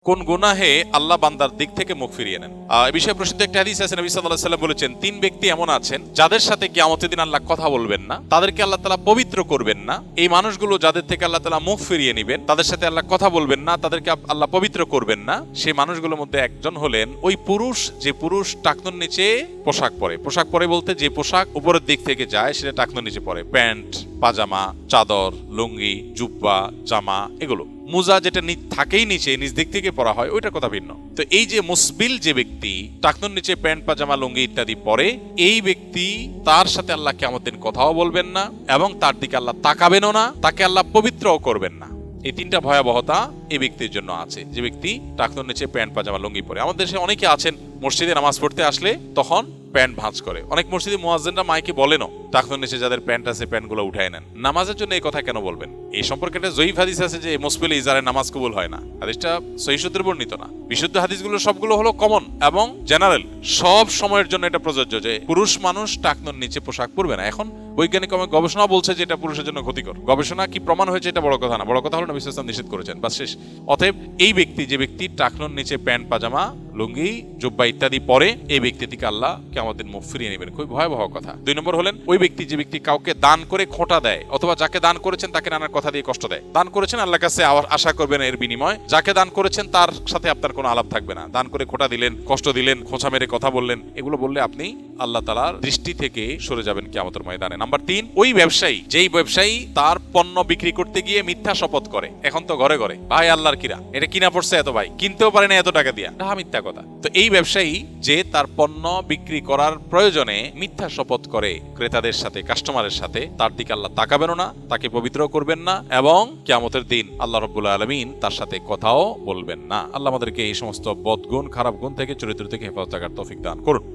কোন গুনাহে আল্লাহ বান্দার দিক থেকে মুখ ফিরিয়ে নেন? এই বিষয়ে প্রসিদ্ধ একটা হাদিস আছে। নবী সাল্লাল্লাহু আলাইহি ওয়াসাল্লাম বলেছেন, তিন ব্যক্তি এমন আছেন যাদের সাথে কিয়ামতের দিন আল্লাহ কথা বলবেন না, তাদেরকে আল্লাহ তাআলা পবিত্র করবেন না। এই মানুষগুলো যাদের থেকে আল্লাহ তাআলা মুখ ফিরিয়ে নেবেন, তাদের সাথে আল্লাহ কথা বলবেন না, তাদেরকে আল্লাহ পবিত্র করবেন না। সেই মানুষগুলোর মধ্যে একজন হলেন ওই পুরুষ, যে পুরুষ টাকনুর নিচে পোশাক পরে। পোশাক পরে বলতে যে পোশাক উপরের দিক থেকে যায় সেটা টাকনুর নিচে পরে। প্যান্ট, পাজামা, চাদর, লুঙ্গি, জুব্বা, জামা, এগুলো। মুজা যেটা থাকেই নিচে, নিচ দিক থেকে পরা হয়, ওইটার কথা ভিন্ন। তো এই যে মুসবিল যে ব্যক্তি টাকনুর নিচে প্যান্ট, পাজামা, লুঙ্গি ইত্যাদি পরে, এই ব্যক্তি তার সাথে আল্লাহ কিয়ামতের দিন কথাও বলবেন না এবং তার দিকে আল্লাহ তাকাবেনও না, তাকে আল্লাহ পবিত্রও করবেন না। এই তিনটা ভয়াবহতা এই ব্যক্তির জন্য আছে, যে ব্যক্তি টাকনুর নিচে প্যান্ট, পাজামা, লুঙ্গি পরে। আমাদের দেশে অনেকে আছেন মসজিদে নামাজ পড়তে আসলে তখন প্যান্ট ভাঁজ করে। অনেক মসজিদে মুয়াজ্জিনরা মাইকে বলেনও, টাকনুর নিচে যাদের প্যান্ট আছে প্যান্টগুলো উঠায় নেন। নামাজের জন্য এই কথা কেন বলবেন? এই সম্পর্কে একটা জয়ীফ হাদিস আছে যে মুসবিল ইজারে নামাজ কবুল হয় না। হাদিসটা সহিহ সূত্রে বর্ণিত না। বিশুদ্ধ হাদিসগুলো সবগুলো হলো কমন এবং জেনারেল, সব সময়ের জন্য এটা প্রযোজ্য যে পুরুষ মানুষ টাকনুর নিচে পোশাক পরবে না। এখন বৈজ্ঞানিক গবেষণা বলছে যে এটা পুরুষের জন্য ক্ষতিকর। গবেষণা কি প্রমাণ হয়েছে এটা বড় কথা না, বড় কথা হলো নবী সাল্লাল্লাহু আলাইহি ওয়াসাল্লাম নিষেধ করেছেন, বাস শেষ। অতএব এই ব্যক্তি, যে ব্যক্তি টাকনুর নিচে প্যান্ট, পাজামা, লুঙ্গি, জুব্বা ইত্যাদি পরে, এই ব্যক্তি থেকে আল্লাহ কিয়ামতের মুখ ফিরিয়ে নেবেন। খুব ভয়াবহ কথা। দুই নম্বর হলেন ওই ব্যক্তি, যে ব্যক্তি কাউকে দান করে খোঁটা দেয়, অথবা যাকে দান করেছেন তাকে নানার কথা দিয়ে কষ্ট দেয়। দান করেছেন, আল্লাহর কাছে আশা করবেন এর বিনিময়। যাকে দান করেছেন তার সাথে আপনার কোনো আলাপ থাকবে না। দান করে খোঁটা দিলেন, কষ্ট দিলেন, খোঁচা মেরে কথা বললেন, এগুলো বললে আপনি আল্লাহ তাআলার দৃষ্টি থেকে সরে যাবেন কিয়ামতের ময়দানে। নাম্বার 3, ওই ব্যবসায়ী, যেই ব্যবসায়ী তার পণ্য বিক্রি করতে গিয়ে মিথ্যা শপথ করে। এখন তো ঘরে ঘরে ভাই আল্লাহর কিরা, এটা কিনা পড়ছে এত, ভাই কিনতেও পারে না এত টাকা দিয়া, এটা মিথ্যা কথা। তো এই ব্যবসায়ী যে তার পণ্য বিক্রি করার প্রয়োজনে মিথ্যা শপথ করে ক্রেতাদের সাথে, কাস্টমারের সাথে, তার দিকে আল্লাহ তাকাবেন না, তাকে পবিত্র করবেন না এবং কিয়ামতের দিন আল্লাহ রাব্বুল আলামিন তার সাথে কথাও বলবেন না। আল্লাহ আমাদেরকে এই সমস্ত বদগুণ, খারাপ গুণ থেকে, চরিত্র থেকে হেফাজত থাকার তৌফিক দান করুন।